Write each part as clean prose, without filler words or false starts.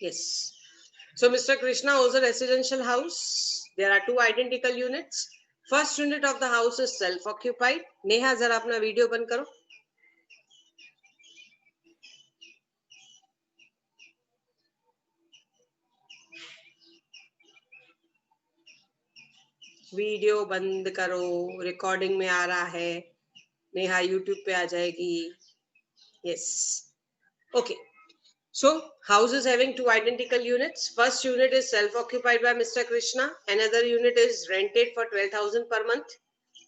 Yes. So Mr. Krishna owns a residential house. There are two identical units. First unit of the house is self-occupied. Neha जरा अपना video बंद करो. Video बंद करो, recording में आ रहा है. नेहा यूट्यूब पे आ जाएगी. Yes. Okay. So, house is having two identical units. First unit is self-occupied by Mr. Krishna. Another unit is rented for 12,000 per month.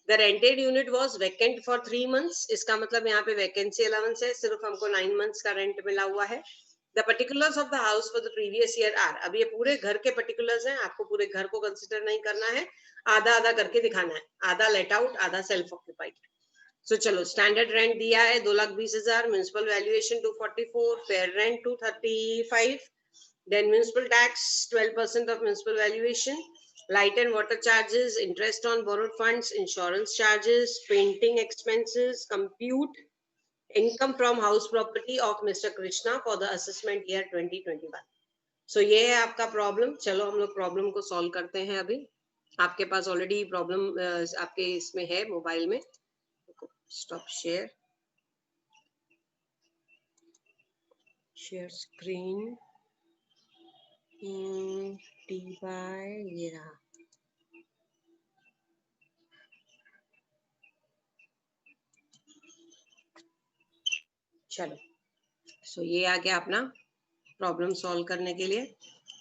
The rented unit was vacant for 3 months. इसका मतलब यहाँ पे vacancy allowance है, सिर्फ हमको 9 months का rent मिला हुआ है. The particulars of the house for the previous year are. अब ये पूरे घर के particulars हैं, आपको पूरे घर को consider नहीं करना है, आधा आधा करके दिखाना है. आधा let out, आधा self-occupied. So चलो स्टैंडर्ड रेंट दिया है 2,20,000, municipal valuation 244, fair rent 235, then municipal tax 12% of municipal valuation, light and water charges, interest on borrowed funds, insurance charges, painting expenses, compute income from house property of mister Krishna for the assessment year 2021. So ये है आपका problem. चलो हम लोग problem को solve करते हैं. अभी आपके पास ऑलरेडी प्रॉब्लम आपके इसमें है मोबाइल में. Stop share screen. ये रहा. चलो सो ये आ गया अपना प्रॉब्लम सॉल्व करने के लिए.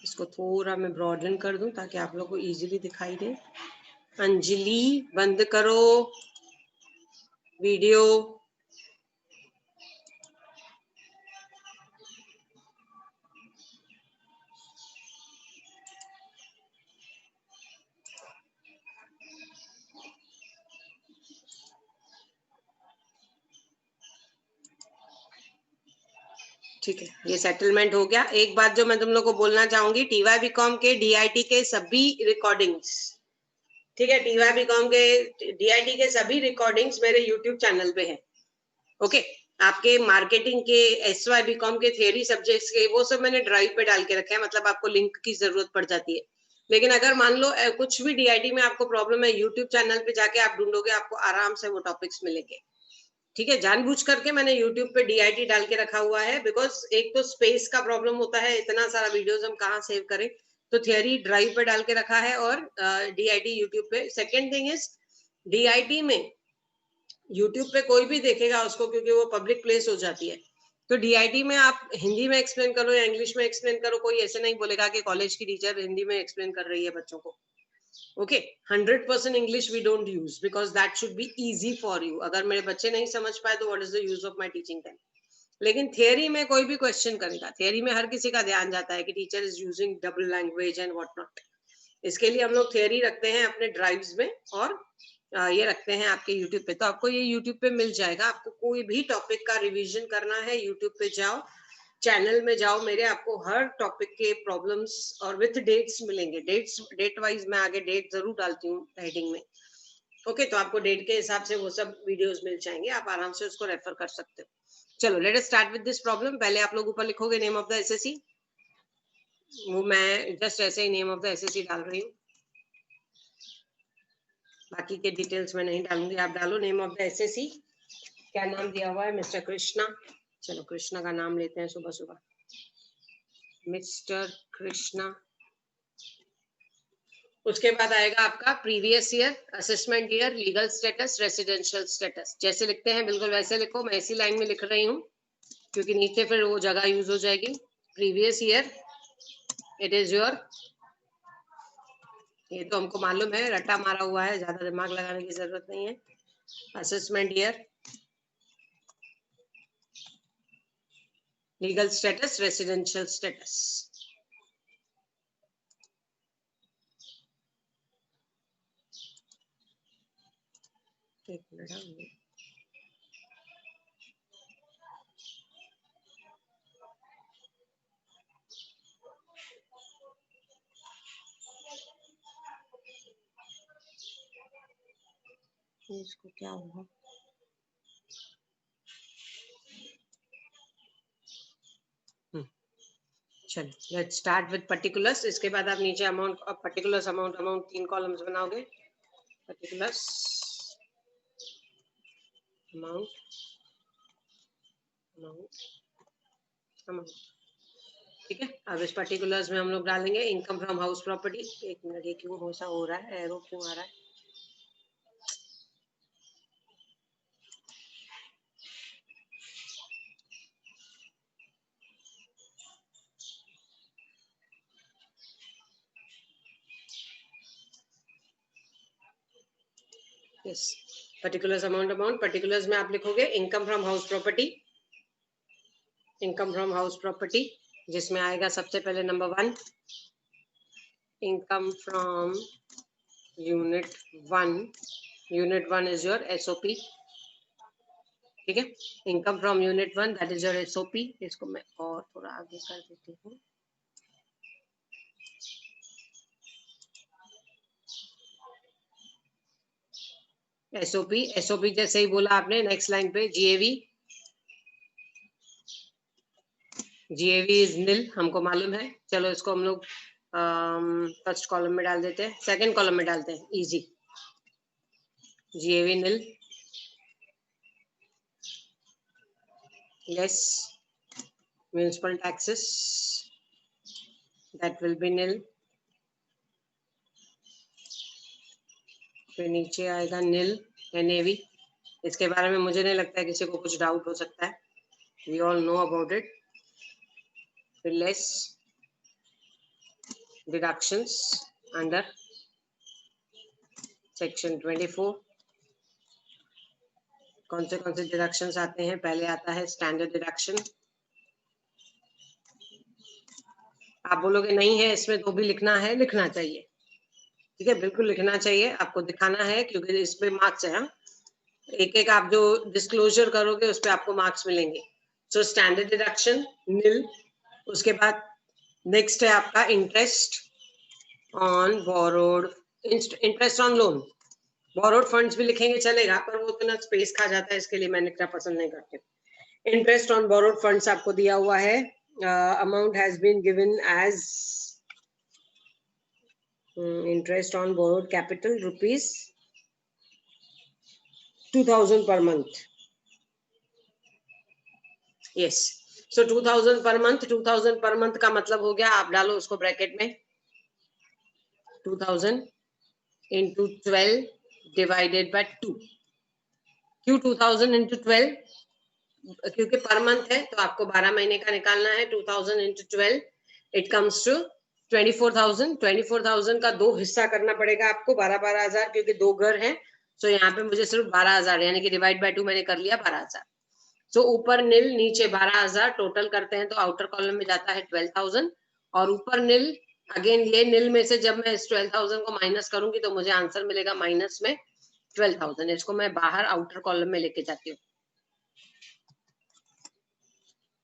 इसको थोड़ा मैं ब्रॉडन कर दूं ताकि आप लोग को इजीली दिखाई दे. अंजलि बंद करो वीडियो. ठीक है, ये सेटलमेंट हो गया. एक बात जो मैं तुम लोग को बोलना चाहूंगी, टीवाई बीकॉम के डीआईटी के सभी रिकॉर्डिंग्स, ठीक है, टीवाई बीकॉम के डीआईटी के सभी रिकॉर्डिंग्स मेरे यूट्यूब चैनल पे है. ओके. आपके मार्केटिंग के एसवाई बीकॉम के थियरी सब्जेक्ट्स के वो सब मैंने ड्राइव पे डाल के रखा है. मतलब आपको लिंक की जरूरत पड़ जाती है. लेकिन अगर मान लो कुछ भी डीआईटी में आपको प्रॉब्लम है, यूट्यूब चैनल पे जाके आप ढूंढोगे, आपको आराम से वो टॉपिक्स मिलेंगे. ठीक है, जानबूझ करके मैंने यूट्यूब पे डीआईटी डाल के रखा हुआ है. बिकॉज एक तो स्पेस का प्रॉब्लम होता है, इतना सारा वीडियोस हम कहाँ सेव करें. तो थियरी ड्राइव पे डाल के रखा है और डीआईटी यूट्यूब पे. सेकेंड थिंग इज डीआईटी में यूट्यूब पे कोई भी देखेगा उसको, क्योंकि वो पब्लिक प्लेस हो जाती है. तो डीआईटी में आप हिंदी में एक्सप्लेन करो या इंग्लिश में एक्सप्लेन करो, कोई ऐसे नहीं बोलेगा कि कॉलेज की टीचर हिंदी में एक्सप्लेन कर रही है बच्चों को. Okay. 100% English we don't use because that should be easy for you. अगर मेरे बच्चे नहीं समझ पाए तो what is the use of my teaching time. लेकिन थियरी में कोई भी क्वेश्चन करेगा, थियरी में हर किसी का ध्यान जाता है कि teacher is using double language and what not. इसके लिए हम लोग थियरी रखते हैं अपने ड्राइव्स में और ये रखते हैं आपके यूट्यूब पे. तो आपको ये यूट्यूब पे मिल जाएगा. आपको कोई भी टॉपिक का रिवीजन करना है, यूट्यूब पे जाओ, चैनल में जाओ मेरे, आपको हर टॉपिक के प्रॉब्लम्स और विथ डेट्स मिलेंगे. डेट वाइज मैं आगे डेट जरूर डालती हूँ हेडिंग में. ओके. तो आपको डेट के हिसाब से वो सब वीडियोस मिल जाएंगे, आप आराम से उसको रेफर कर सकते हो. चलो let us start with this problem. पहले आप लोग ऊपर लिखोगे नेम ऑफ द एसएससी. वो मैं जस्ट ऐसे ही नेम ऑफ द एसएससी डाल रही हूँ, बाकी के डिटेल्स में नहीं डालूंगी. आप डालो नेम ऑफ द एसएससी. क्या नाम दिया हुआ है? मिस्टर कृष्णा. चलो कृष्णा का नाम लेते हैं सुबह सुबह. मिस्टर कृष्णा. उसके बाद आएगा आपका previous year, assessment year, legal status, residential status. जैसे लिखते हैं बिल्कुल वैसे लिखो. मैं इसी लाइन में लिख रही हूँ क्योंकि नीचे फिर वो जगह यूज हो जाएगी. Previous year, it is your, ये तो हमको मालूम है, रट्टा मारा हुआ है, ज्यादा दिमाग लगाने की जरूरत नहीं है. Assessment year, legal status, residential status. एक मिनट. इसको क्या हुआ? चलो लेट्स स्टार्ट विद पर्टिकुलर्स। इसके बाद आप नीचे अमाउंट और पर्टिकुलर्स अमाउंट 3 कॉलम्स बनाओगे। पर्टिकुलर्स अमाउंट अमाउंट अमाउंट, ठीक है। अब इस पर्टिकुलर्स में हम लोग डालेंगे इनकम फ्रॉम हाउस प्रॉपर्टी। एक मिनट, ये क्यों ऐसा हो रहा है, एरो क्यों आ रहा है? यस, पर्टिकुलर्स अमाउंट पर्टिकुलर्स में आप लिखोगे income from house property. Income from house property जिसमें आएगा सबसे पहले number 1 income from unit 1। Unit 1 is your SOP, ठीक है। Income from unit 1 that is your SOP. इसको मैं और थोड़ा आगे कर देती हूँ। एसओपी, एसओपी जैसे ही बोला आपने नेक्स्ट लाइन पे जीएवी। जीएवी इज नील, हमको मालूम है। चलो इसको हम लोग फर्स्ट कॉलम में डाल देते हैं, सेकंड कॉलम में डालते हैं, easy. GAV nil, less municipal taxes that will be nil. फिर नीचे आएगा नील एनएवी। इसके बारे में मुझे नहीं लगता है किसी को कुछ डाउट हो सकता है, we all know about it. फिर लेस डिडक्शंस अंडर सेक्शन 24। कौन से डिडक्शंस आते हैं? पहले आता है स्टैंडर्ड डिडक्शन। आप बोलोगे नहीं है इसमें, तो भी लिखना है, लिखना चाहिए, ठीक है, बिल्कुल लिखना चाहिए, आपको दिखाना है क्योंकि इस पे मार्क्स है। एक एक आप जो डिस्क्लोजर करोगे उस पे आपको मार्क्स मिलेंगे। सो स्टैंडर्ड डिडक्शन नील। उसके बाद नेक्स्ट है आपका interest on borrowed, interest on loan. Borrowed funds भी लिखेंगे चलेगा, पर वो इतना स्पेस खा जाता है, इसके लिए मैं लिखना पसंद नहीं करती। इंटरेस्ट ऑन बोरोड फंड्स आपको दिया हुआ है। Amount has been given as interest on borrowed capital rupees 2000 per month। Yes, so 2000 per month. 2000 per month का मतलब हो गया, आप डालो उसको ब्रैकेट में 2000 इंटू 12 डिवाइडेड बाय 2। क्यों 2000 इंटू 12? क्योंकि पर मंथ है तो आपको 12 महीने का निकालना है। 2000 इंटू 12 इट कम्स टू 24,000। 24,000 का दो हिस्सा करना पड़ेगा आपको, 12,000 क्योंकि दो घर हैं। सो यहाँ पे मुझे सिर्फ 12,000 यानी कि डिवाइड बाय 2 मैंने कर लिया 12,000। सो ऊपर नील नीचे 12,000 टोटल करते हैं तो आउटर कॉलम में जाता है 12,000 और ऊपर नील। अगेन ये नील में से जब मैं इस 12,000 को माइनस करूंगी तो मुझे आंसर मिलेगा माइनस में 12,000। इसको मैं बाहर आउटर कॉलम में लेके जाती हूँ।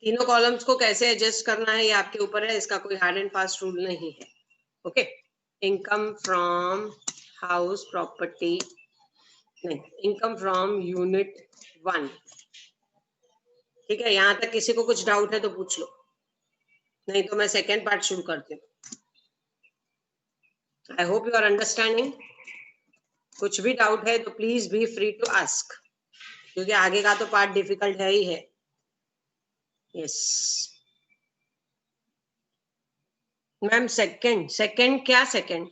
तीनों कॉलम्स को कैसे एडजस्ट करना है ये आपके ऊपर है, इसका कोई हार्ड एंड फास्ट रूल नहीं है। Okay, income from house property, नहीं, इनकम फ्रॉम यूनिट 1, ठीक है। यहां तक किसी को कुछ डाउट है तो पूछ लो, नहीं तो मैं सेकेंड पार्ट शुरू करती हूँ। I hope you are understanding. कुछ भी डाउट है तो please be free to ask, क्योंकि आगे का तो पार्ट डिफिकल्ट है ही है। यस मैम, सेकंड सेकंड क्या सेकंड?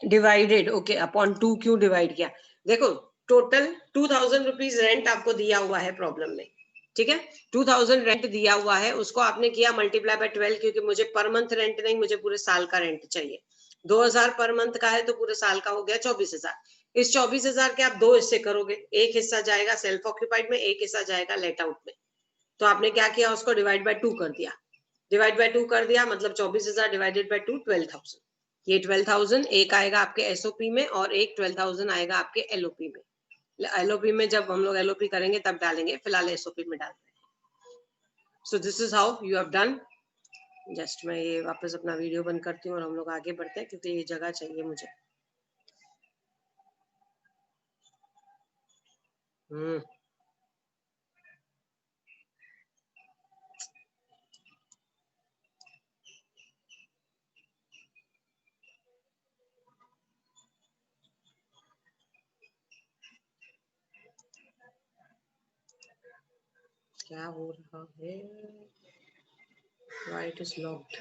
डिवाइडेड, ओके, अपॉन 2 क्यों डिवाइड किया? देखो टोटल 2000 रुपीज रेंट आपको दिया हुआ है प्रॉब्लम में, ठीक है। 2000 रेंट दिया हुआ है, उसको आपने किया मल्टीप्लाई बाय 12 क्योंकि मुझे पर मंथ रेंट नहीं, मुझे पूरे साल का रेंट चाहिए। 2000 पर मंथ का है तो पूरे साल का हो गया 24,000। इस 24,000 के आप दो हिस्से करोगे, एक हिस्सा जाएगा सेल्फ ऑक्यूपाइड में, एक हिस्सा जाएगा लेट आउट में। तो आपने क्या किया, उसको डिवाइड बाय 2 कर दिया। डिवाइड बाय 2 कर दिया मतलब 24,000 डिवाइडेड बाय 2 12,000। ये 12,000 एक आएगा आपके एसओपी में और एक 12,000 आएगा आपके एलओपी में। एलओपी में जब हम लोग एलओपी करेंगे तब डालेंगे, फिलहाल एसओपी में डाल रहे हैं। So this is how you have done. Just मैं ये वापस अपना वीडियो बंद करती हूँ और हम लोग आगे बढ़ते हैं क्योंकि ये जगह चाहिए मुझे। क्या हो रहा है? Why it is locked?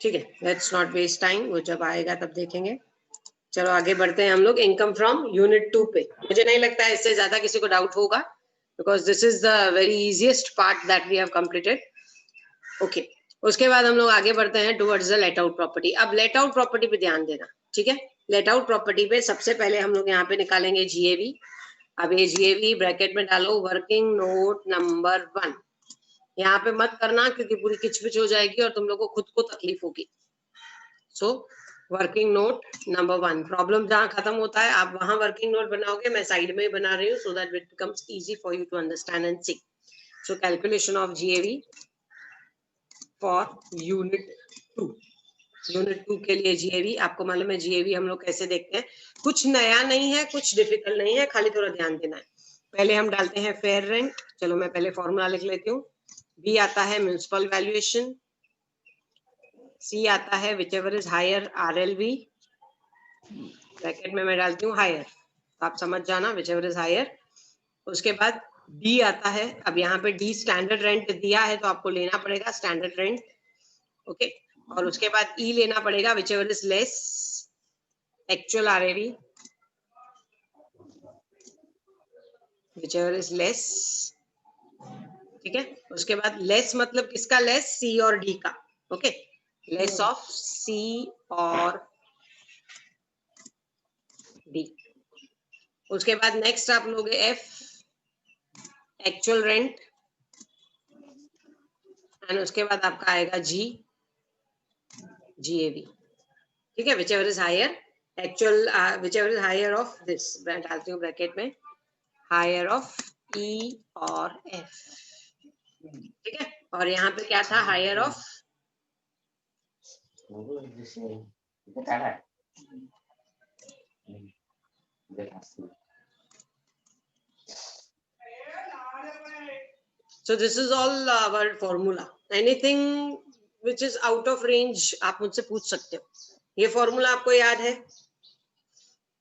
ठीक है, लेट्स नॉट वेस्ट टाइम, वो जब आएगा तब देखेंगे। चलो आगे बढ़ते हैं हम लोग इनकम फ्रॉम यूनिट 2 पे। मुझे नहीं लगता है इससे ज्यादा किसी को डाउट होगा, because this is the very easiest part that we have completed. Okay, उसके बाद हम लोग आगे बढ़ते हैं towards the let out property. अब लेट आउट प्रॉपर्टी पे ध्यान देना, ठीक है। लेट आउट प्रॉपर्टी पे सबसे पहले हम लोग यहाँ पे निकालेंगे जीएवी। अब ये जीएवी ब्रैकेट में डालो वर्किंग नोट नंबर 1। यहाँ पे मत करना क्योंकि पूरी किचपिच हो जाएगी और तुम लोग को खुद को तकलीफ होगी। So working note number 1, problem जहाँ खत्म होता है आप वहां वर्किंग नोट बनाओगे, मैं साइड में ही बना रही हूँ so that it becomes easy for you to understand and see. So calculation of GAV for unit 2। Unit 2 के लिए जीएवी, आपको मालूम है जीएवी हम लोग कैसे देखते हैं, कुछ नया नहीं है, कुछ डिफिकल्ट नहीं है, खाली थोड़ा ध्यान देना है। पहले हम डालते हैं फेयर रेंट। चलो मैं पहले फॉर्मूला लिख लेती हूँ। बी आता है म्युनिसिपल वैल्यूएशन, सी आता है whichever is higher RLV, bracket में मैं डालती हूँ हायर, आप समझ जाना विचएवर इज हायर। उसके बाद डी आता है, अब यहाँ पे डी स्टैंडर्ड रेंट दिया है तो आपको लेना पड़ेगा स्टैंडर्ड रेंट, ओके। और उसके बाद ई लेना पड़ेगा whichever is less actual RAV, whichever is less, ठीक है। उसके बाद लेस मतलब किसका लेस, सी और डी का, ओके। लेस ऑफ सी और डी। उसके बाद नेक्स्ट आप लोगे एफ एक्चुअल रेंट, एंड उसके बाद आपका आएगा जी जीएवी, ठीक है। Whichever is higher actual, whichever is higher of this, मैं डालती हूँ ब्रैकेट में हायर ऑफ ई और एफ, ठीक है। और यहाँ पे क्या था, higher of so this is all our formula, anything which is out of range आप मुझसे पूछ सकते हो। ये फॉर्मूला आपको याद है,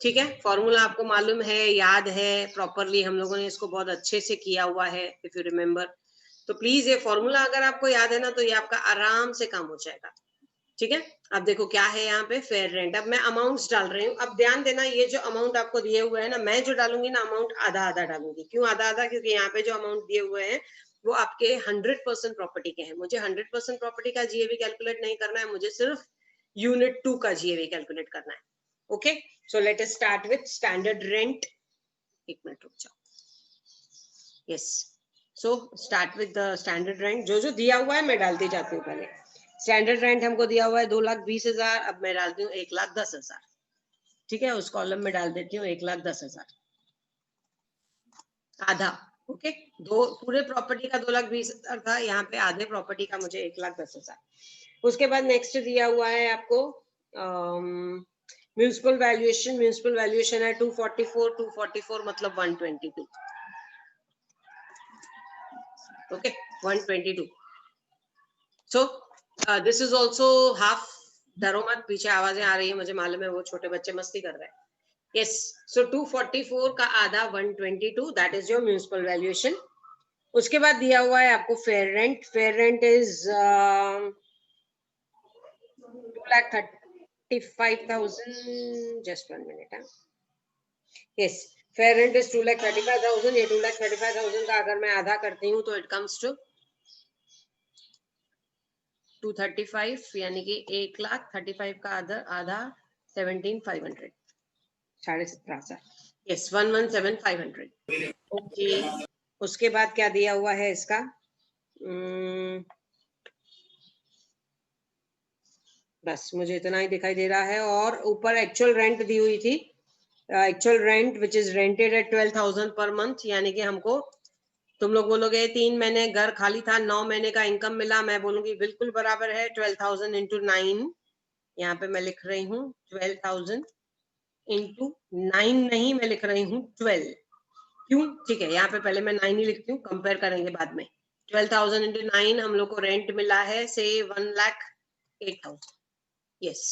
ठीक है। फॉर्मूला आपको मालूम है, याद है प्रॉपरली, हम लोगों ने इसको बहुत अच्छे से किया हुआ है इफ यू रिमेम्बर। तो प्लीज ये फॉर्मूला अगर आपको याद है ना तो ये आपका आराम से काम हो जाएगा, ठीक है। अब देखो क्या है यहाँ पे फेयर रेंट, अब मैं अमाउंट्स डाल रही हूँ। अब ध्यान देना, ये जो अमाउंट आपको दिए हुए हैं ना, मैं जो डालूंगी ना अमाउंट आधा आधा डालूंगी। क्यों आधा आधा, क्योंकि यहाँ पे जो अमाउंट दिए हुए हैं वो आपके 100% प्रॉपर्टी के हैं। मुझे 100% प्रॉपर्टी का जीएवी कैलकुलेट नहीं करना है, मुझे सिर्फ यूनिट 2 का जीएवी कैलकुलेट करना है, okay. So let us start with standard rent. एक मिनट रुक जाओ, yes. So start with the standard rent, जो जो दिया हुआ है मैं डालती जाती हूँ। पहले स्टैंडर्ड रेंट हमको दिया हुआ है 2,20,000, अब मैं डालती हूँ 1,10,000, ठीक है। उस कॉलम में डाल देती हूँ 1,10,000 आधा, ओके। दो पूरे प्रॉपर्टी का 2,20,000 था, यहाँ पे आधे प्रॉपर्टी का मुझे 1,10,000। उसके बाद नेक्स्ट दिया हुआ है आपको म्युनिसिपल वैल्यूएशन। म्युनिसिपल वैल्यूएशन है 244 मतलब 122, okay 122। So this is also half, डरो मत, पीछे आवाजें आ रही है मुझे मालूम है, वो छोटे बच्चे मस्ती कर रहे हैं, यस। सो 244 का आधा 122, that is your municipal valuation. उसके बाद दिया हुआ है आपको fair rent. Fair rent is 2,35,000, just 1 minute, yes. Fair rent is 2,35,000। ये 2,35,000 का अगर मैं आधा करती हूँ तो इट कम्स टू 235, यानी कि 1,35,000 का आधा 17,500, 17,500, यस 117,500, ओके। उसके बाद क्या दिया हुआ है इसका, बस मुझे इतना ही दिखाई दे रहा है। और ऊपर एक्चुअल रेंट दी हुई थी, actual rent which is rented at 12,000 per month, यानी कि हमको, तुम लोग बोलोगे 3 महीने घर खाली था 9 महीने का इनकम मिला, मैं बोलूंगी बिल्कुल बराबर है। 12,000 इंटू 9, यहाँ पे मैं लिख रही हूँ 12,000 इंटू 9, नहीं मैं लिख रही हूँ 12, क्यों, ठीक है। यहाँ पे पहले मैं 9 ही लिखती हूँ, कंपेयर करेंगे बाद में। 12,000 इंटू 9 हम लोग को रेंट मिला है से 1,08,000, यस।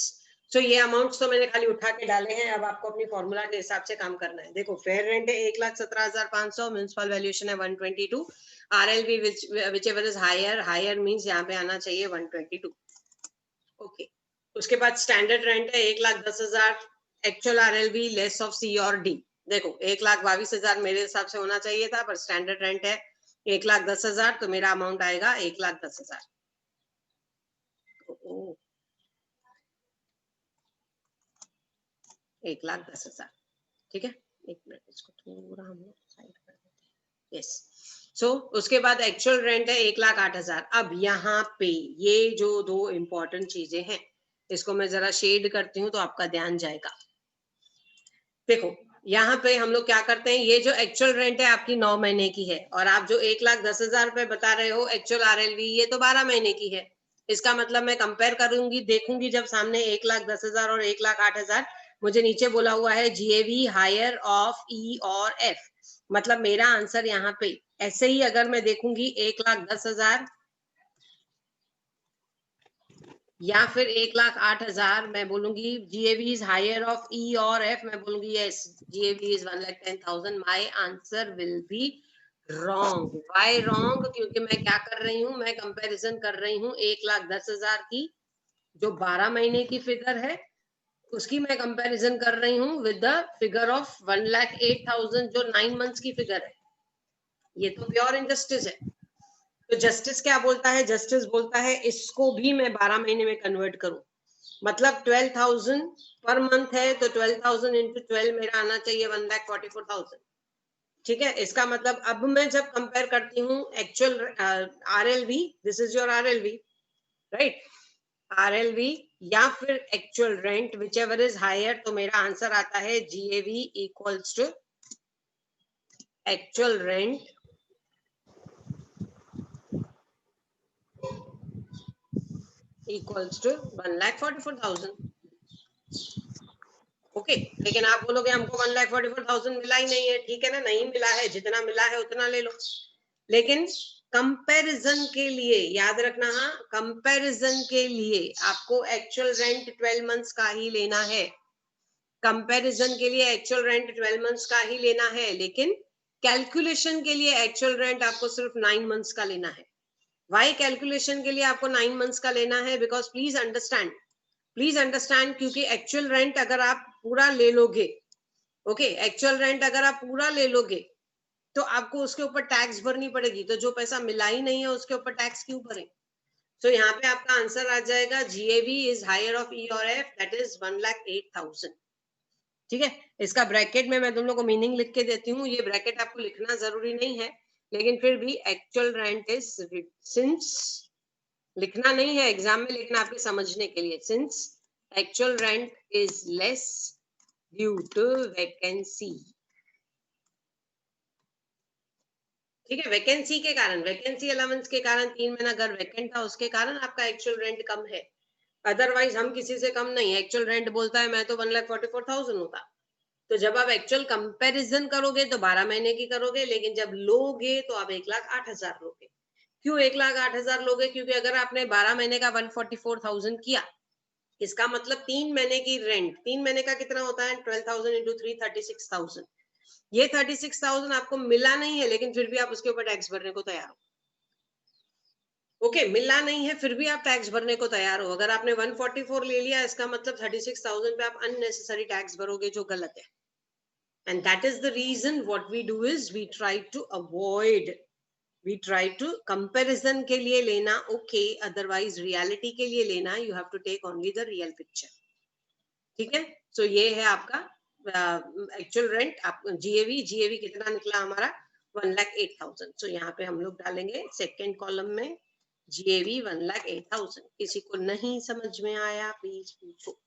तो ये अमाउंट्स तो मैंने खाली उठा के डाले हैं, अब आपको अपनी फॉर्मूला के हिसाब से काम करना है। देखो फेयर रेंट है 1,17,500, म्युनिसिपल वैल्यूएशन है 122, RLV whichever is higher, higher means यहाँ पे आना चाहिए 122। ओके, उसके बाद स्टैंडर्ड रेंट है 1,10,000, एक्चुअल आरएलवी लेस ऑफ सी और डी। देखो 1,22,000 मेरे हिसाब से होना चाहिए था, पर स्टैंडर्ड रेंट है 1,10,000, तो मेरा अमाउंट आएगा 1,10,000। 1,10,000, ठीक है। एक मिनट, इसको थोड़ा हम लोग साइड कर देते हैं। यस, सो उसके बाद एक्चुअल रेंट है 1,08,000। अब यहाँ पे ये जो दो इंपॉर्टेंट चीजें हैं, इसको मैं जरा शेड करती हूँ तो आपका ध्यान जाएगा। देखो यहाँ पे हम लोग क्या करते हैं, ये जो एक्चुअल रेंट है आपकी 9 महीने की है, और आप जो 1,10,000 रुपए बता रहे हो एक्चुअल आरएलवी, ये तो 12 महीने की है। इसका मतलब मैं कंपेयर करूंगी, देखूंगी जब सामने 1,10,000 और 1,08,000, मुझे नीचे बोला हुआ है जीएवी हायर ऑफ ई और एफ, मतलब मेरा आंसर यहाँ पे ऐसे ही अगर मैं देखूंगी 1,10,000 या फिर 1,08,000, मैं बोलूंगी जीएवी इज हायर ऑफ ई और एफ, मैं बोलूंगी yes GAV is 1,10,000। My answer will be wrong. Why wrong? क्योंकि मैं क्या कर रही हूँ, मैं कंपैरिजन कर रही हूँ 1,10,000 की जो 12 महीने की फिगर है, उसकी मैं कंपैरिजन कर रही हूँ विद द फिगर ऑफ 1,08,000 जो 9 मंथ्स की फिगर है। ये तो प्योर इनजस्टिस है। तो जस्टिस क्या बोलता है, जस्टिस बोलता है इसको भी मैं 12 महीने में कन्वर्ट करूं, मतलब 12,000 पर मंथ है, तो 12,000 इंटू 12 मेरा आना चाहिए 1,44,000, ठीक है। इसका मतलब अब मैं जब कंपेयर करती हूँ actual RLV, this is your RLV, right, RLV या फिर actual rent, whichever is higher, तो मेरा आंसर आता है GAV equals to actual rent equals to 1,44,000। Okay, लेकिन आप बोलोगे हमको 1,44,000 मिला ही नहीं है, ठीक है ना, नहीं मिला है, जितना मिला है उतना ले लो। लेकिन कंपैरिजन के लिए याद रखना, हाँ कंपैरिजन के लिए आपको एक्चुअल रेंट 12 मंथ्स का ही लेना है, कंपैरिजन के लिए एक्चुअल रेंट 12 मंथ्स का ही लेना है, लेकिन कैलकुलेशन के लिए एक्चुअल रेंट आपको सिर्फ 9 मंथ्स का लेना है। वाई कैलकुलेशन के लिए आपको 9 मंथ्स का लेना है? बिकॉज प्लीज अंडरस्टैंड, क्योंकि एक्चुअल रेंट अगर आप पूरा ले लोगे, ओके, एक्चुअल रेंट अगर आप पूरा ले लोगे तो आपको उसके ऊपर टैक्स भरनी पड़ेगी, तो जो पैसा मिला ही नहीं है उसके ऊपर टैक्स क्यों भरें? तो यहाँ पे आपका आंसर आ जाएगा जीएवी इज हायर ऑफ ई और एफ, दैट इज 1,08,000, ठीक है। इसका ब्रैकेट में मैं तुम लोग को मीनिंग लिख के देती हूँ, ये ब्रैकेट आपको लिखना जरूरी नहीं है, लेकिन फिर भी एक्चुअल रेंट इज, सिंस लिखना नहीं है एग्जाम में, लेकिन आपके समझने के लिए, since actual rent is less due to vacancy, ठीक है, वैकेंसी के कारण, वैकेंसी अलाउंस के कारण, 3 महीना घर वैकेंट था उसके कारण आपका एक्चुअल रेंट कम है, अदरवाइज हम किसी से कम नहीं है। एक्चुअल रेंट बोलता है मैं तो 1,44,000 होता, तो जब आप एक्चुअल कंपैरिजन करोगे तो 12 महीने की करोगे, लेकिन जब लोगे तो आप 1,08,000 लोगे। क्यों 1,08,000 लोगे? क्योंकि अगर आपने 12 महीने का 144,000 किया, इसका मतलब 3 महीने की रेंट, 3 महीने का कितना होता है, 12,000 इंटू 3, 36,000। ये 36,000 आपको मिला नहीं है, लेकिन फिर भी आप उसके ऊपर टैक्स भरने को तैयार हो। ओके, मिला नहीं है फिर भी आप टैक्स भरने को तैयार हो। अगर आपने 144 ले लिया, इसका मतलब 36,000 पे आप अननेसेसरी टैक्स भरोगे, जो गलत है। And that is the reason what we do is we try to avoid, we try to comparison के लिए लेना okay, otherwise reality के लिए लेना you have to take only the real picture, ठीक है। so ये है आपका एक्चुअल रेंट, आप जीएवी कितना निकला हमारा 1,08,000। so यहाँ पे हम लोग डालेंगे सेकेंड कॉलम में जीएवी 1,08,000। किसी को नहीं समझ में आया प्लीज पूछो,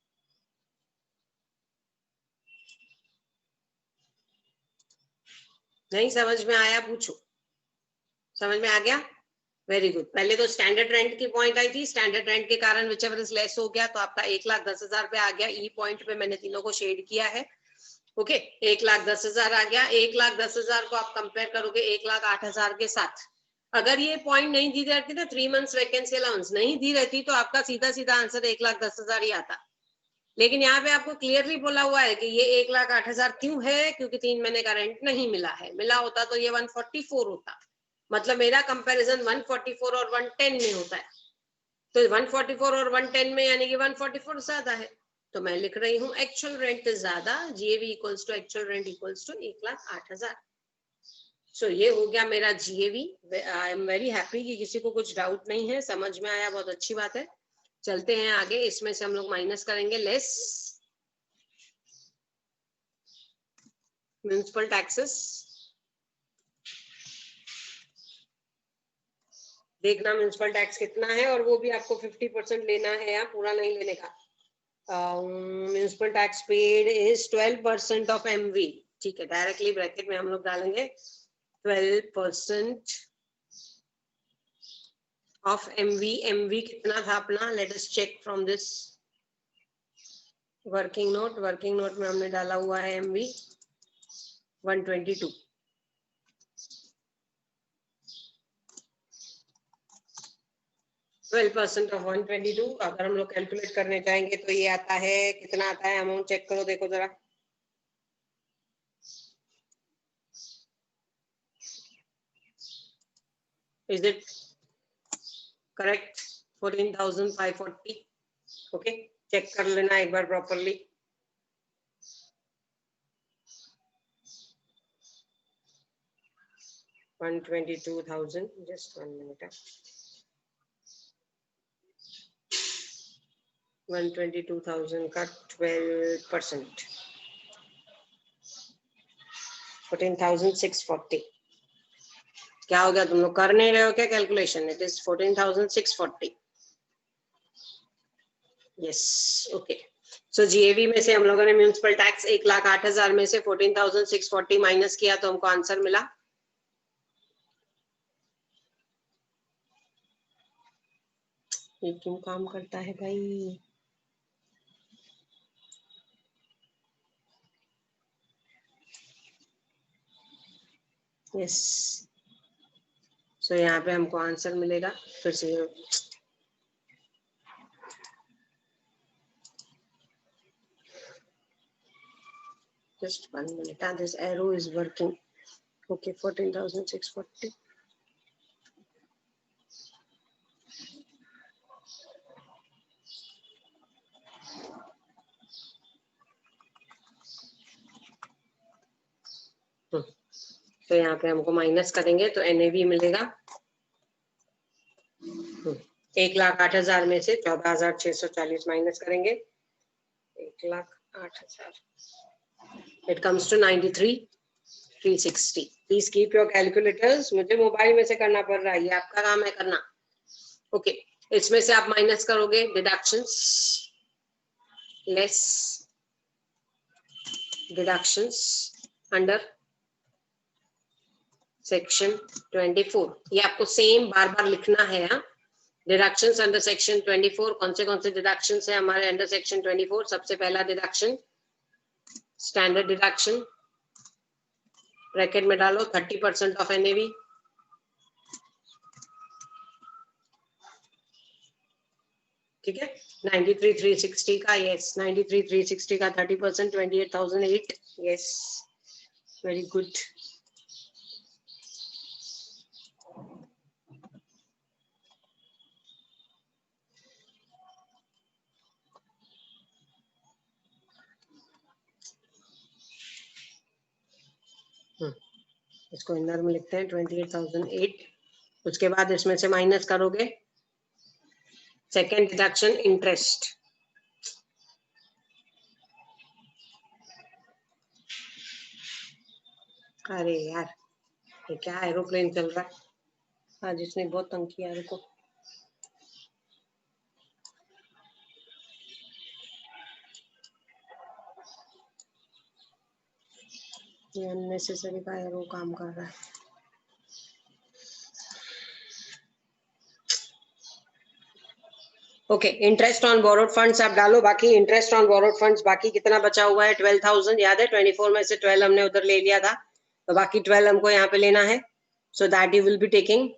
नहीं समझ में आया पूछो, समझ में आ गया, वेरी गुड। पहले तो स्टैंडर्ड रेंट की पॉइंट आई थी, स्टैंडर्ड रेंट के कारण विचएवर इज लेस हो गया, तो आपका 1,10,000 पे आ गया। ई पॉइंट पे मैंने तीनों को शेड किया है, ओके। 1,10,000 आ गया। 1,10,000 को आप कंपेयर करोगे 1,08,000 के साथ। अगर ये पॉइंट नहीं दी रहती ना, 3 मंथ्स वैकेंसी अलाउंस नहीं दी रहती, तो आपका सीधा सीधा आंसर 1,10,000 ही आता। लेकिन यहाँ पे आपको क्लियरली बोला हुआ है कि ये 1,08,000 क्यों है, क्योंकि 3 महीने का रेंट नहीं मिला है। मिला होता तो ये 144 होता, मतलब मेरा कंपैरिजन 144 और 110 में होता है, तो 144 और 110 में यानी कि 144 ज्यादा है, तो मैं लिख रही हूँ एक्चुअल रेंट ज्यादा, GAV equals to actual rent equals to 1,08,000। So ये हो गया मेरा GAV. I am very happy कि किसी को कुछ डाउट नहीं है, समझ में आया, बहुत अच्छी बात है। चलते हैं आगे, इसमें से हम लोग माइनस करेंगे लेस म्युनिसिपल टैक्सेस। देखना म्युनिसिपल टैक्स कितना है, और वो भी आपको 50% लेना है या पूरा नहीं लेने का। Municipal tax paid is 12% of MV. ठीक है, डायरेक्टली ब्रैकेट में हम लोग डालेंगे 12% ऑफ एमवी। एमवी कितना था अपना, let us check from this working note. Working note में हमने डाला हुआ है एमवी 122। ट्वेल्व परसेंट ऑफ 122 अगर हम लोग कैलकुलेट करने जाएंगे तो ये आता है, कितना आता है अमाउंट चेक करो, देखो जरा। Is it correct? 14,540। Okay, check कर लेना एक बार प्रॉपरली। $122,000, just 1 minute. 122,000 का 12%, 14,640। क्या हो गया, तुम लोग कर नहीं रहे हो क्या calculation? It is 14,640। Yes, okay. So GAV में से हम लोगों ने म्युनिसिपल टैक्स 1,08,000 में से 14,640 माइनस किया, तो हमको आंसर मिला ये क्यों काम करता है भाई? यस, सो यहाँ पे हमको आंसर मिलेगा फिर से। Just 1 minute. This arrow is working. Okay, 14,640. तो यहाँ पे हमको माइनस करेंगे तो एनएवी मिलेगा 1,08,000 में से 14,640 माइनस करेंगे 1,08,000, it comes to 93,360। Please keep your calculators, मुझे मोबाइल में से करना पड़ रहा है, ये आपका काम है करना। ओके, इसमें से आप माइनस करोगे deductions, less deductions under section 24। ये आपको सेम बार बार लिखना है। हाँ, डिडक्शंस अंडर सेक्शन 24। कौन से डिडक्शंस है हमारे अंडर सेक्शन 24? सबसे पहला डिडक्शन स्टैंडर्ड डिडक्शन, ब्रैकेट में डालो 30% ऑफ एनएवी। ठीक है, 93,360 का, यस 93,360 का 30%, 28,008। Yes, very good. इसको इनर में लिखते हैं 28,008। उसके बाद इसमें से माइनस करोगे सेकेंड डिडक्शन इंटरेस्ट, अरे यार ये क्या एरोप्लेन चल रहा है आज, इसने बहुत तंग किया रुको। ये अननेसेसरी का एरो काम कर रहा है। Okay, interest on borrowed funds आप डालो, बाकी इंटरेस्ट ऑन बोरोड फंड्स बाकी कितना बचा हुआ है 12,000, याद है 24 में से 12 हमने उधर ले लिया था, तो बाकी 12 हमको यहाँ पे लेना है। So that you will be taking,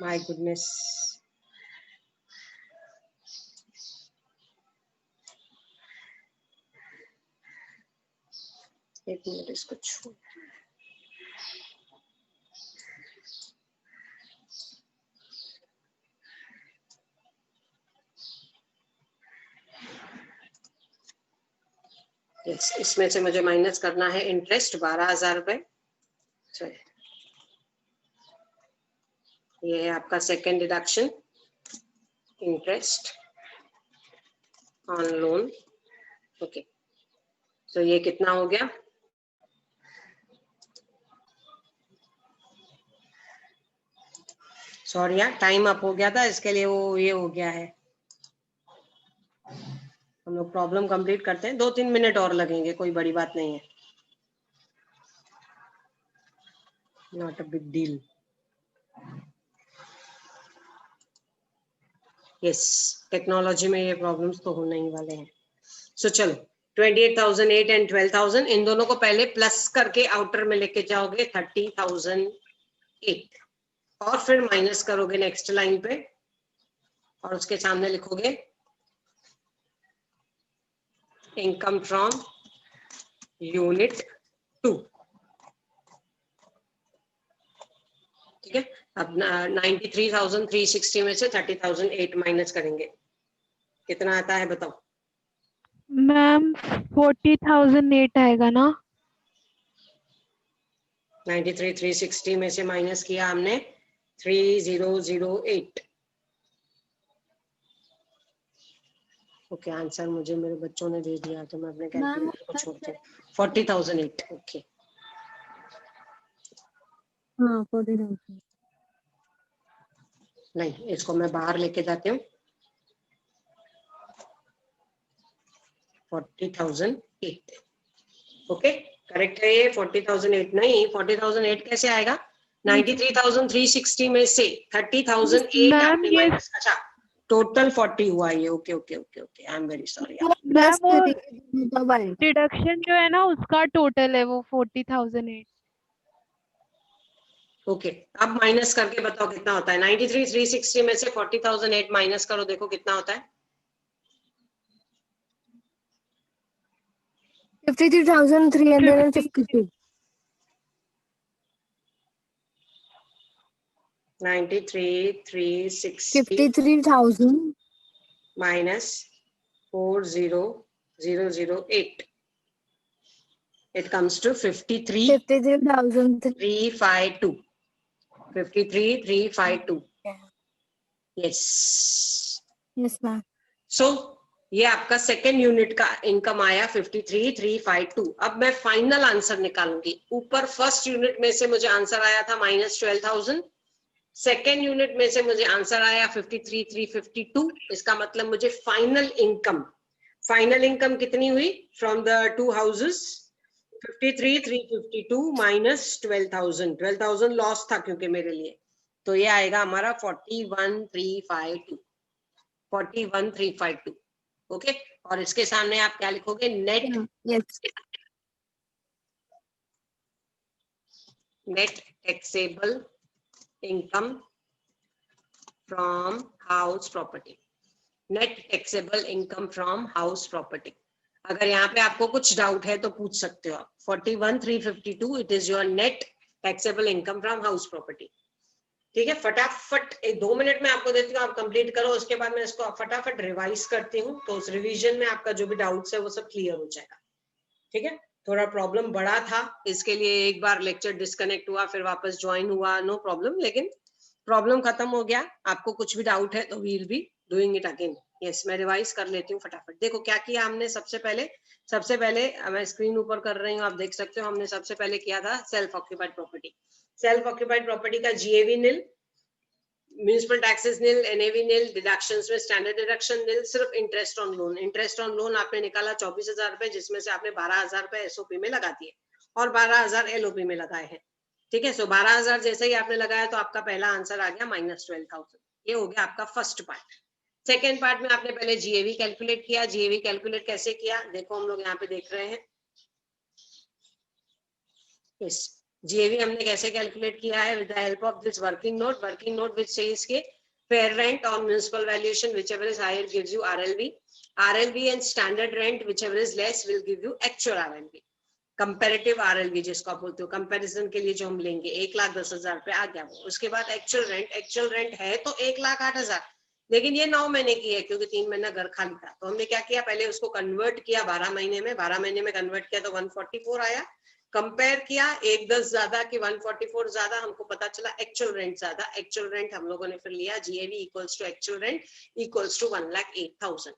my goodness, एक मिनट इसको छोड़। इसमें से मुझे माइनस करना है इंटरेस्ट 12,000 रुपए। ये है आपका second deduction, interest on loan. Okay, तो ये कितना हो गया? सॉरी यार, टाइम अप हो गया था, इसके लिए वो ये हो गया है। हम लोग प्रॉब्लम कंप्लीट करते हैं, 2-3 मिनट और लगेंगे, कोई बड़ी बात नहीं है, not a big deal. Yes, technology में ये प्रॉब्लम्स तो होने ही वाले हैं। सो चलो 28,008 एंड 12,000 इन दोनों को पहले प्लस करके आउटर में लेके जाओगे 30,008 और फिर माइनस करोगे नेक्स्ट लाइन पे और उसके सामने लिखोगे इनकम फ्रॉम यूनिट 2। ठीक है, अब 93,360 में से 30,008 माइनस करेंगे, कितना आता है बताओ? मैम 40,008 आएगा ना? 93,360 में से माइनस किया हमने 3008। ओके, आंसर मुझे मेरे बच्चों ने दे दिया तो मैं अपने कैलकुलेटर को छोड़ दिया। 40,008। ओके, हाँ 40,000। नहीं, इसको मैं बाहर लेके जाती हूँ। 40,008। ओके, करेक्ट है ये 40,008। नहीं, 40,008 कैसे आएगा? 93,360 में से 30,008 मैम आपने ये माइनस, अच्छा टोटल 40 हुआ ये। Okay okay okay okay, I am very sorry. Ma'am वो डिडक्शन जो है ना उसका टोटल है वो 40,008। ओके, अब माइनस करके बताओ कितना होता है? 93,360 में से 40,008 माइनस करो, देखो कितना होता है? 53,352। 93,360 53,000 minus 40,008. It comes to 53,352. 53,352. Yes. Yes ma'am. So ये आपका सेकेंड यूनिट का इनकम आया 53,352। अब मैं फाइनल आंसर निकालूंगी। ऊपर फर्स्ट यूनिट में से मुझे आंसर आया था -12,000, सेकेंड यूनिट में से मुझे आंसर आया 53,352। इसका मतलब मुझे फाइनल इनकम कितनी हुई from the two houses? 53,352 minus 12,000। 12,000 loss था क्योंकि मेरे लिए, तो ये आएगा हमारा 41,352। 41,352। ओके, और इसके सामने आप क्या लिखोगे? Net taxable income from house property. Net taxable income from house property. अगर यहाँ पे आपको कुछ डाउट है तो पूछ सकते हो आप। 41,352 it is your net taxable income from house property. ठीक है, फटाफट 2 मिनट में आपको देती हूँ, आप कंप्लीट करो, उसके बाद मैं इसको फटाफट रिवाइज करती हूँ, तो उस रिवीजन में आपका जो भी डाउट्स है वो सब क्लियर हो जाएगा। ठीक है, थोड़ा प्रॉब्लम बड़ा था, इसके लिए एक बार लेक्चर डिस्कनेक्ट हुआ, फिर वापस ज्वाइन हुआ, नो प्रॉब्लम, लेकिन प्रॉब्लम खत्म हो गया। आपको कुछ भी डाउट है तो we'll be doing it again. Yes, मैं रिवाइज कर लेती हूँ फटाफट। देखो क्या किया हमने। सबसे पहले मैं स्क्रीन ऊपर कर रही हूँ, आप देख सकते हो। हमने सबसे पहले किया था self occupied property. Self occupied property का जीएवी निल, म्यूनिसिपल टैक्सेस निल, एनएवी निल, डिडक्शंस में स्टैंडर्ड डिडक्शन निल, सिर्फ interest on loan. Interest on loan आपने निकाला 24,000 रुपए, जिसमें से आपने 12,000 रुपए एसओपी में लगा दिए और 12,000 एलओपी में लगाए हैं। ठीक है, सो 12,000 जैसे ही आपने लगाया तो आपका पहला आंसर आ गया -12,000। ये हो गया आपका फर्स्ट पार्ट। सेकेंड पार्ट में आपने पहले जीएवी कैलकुलेट किया। जीएवी कैलकुलेट कैसे किया देखो, हम लोग यहाँ पे देख रहे हैं। यस, जीएवी हमने कैसे कैलकुलेट किया है? With the help of this working note which says के fair rent on municipal valuation whichever is higher gives you RLV and standard rent whichever is less will give you actual RLV. Comparative RLV जिसको आप बोलते हो, comparison के लिए जो हम लेंगे 1,10,000 रुपए आ गया वो। उसके बाद एक्चुअल रेंट है तो 1,08,000, लेकिन ये 9 महीने की है क्योंकि 3 महीना घर खाली था। तो हमने क्या किया, पहले उसको कन्वर्ट किया 12 महीने में, 12 महीने में कन्वर्ट किया तो 144 आया। कंपेयर किया 1,10 ज्यादा कि 144 ज्यादा, हमको पता चला एक्चुअल रेंट ज्यादा। एक्चुअल रेंट हम लोगों ने फिर लिया GAV equals to actual rent equals to 1,08,000।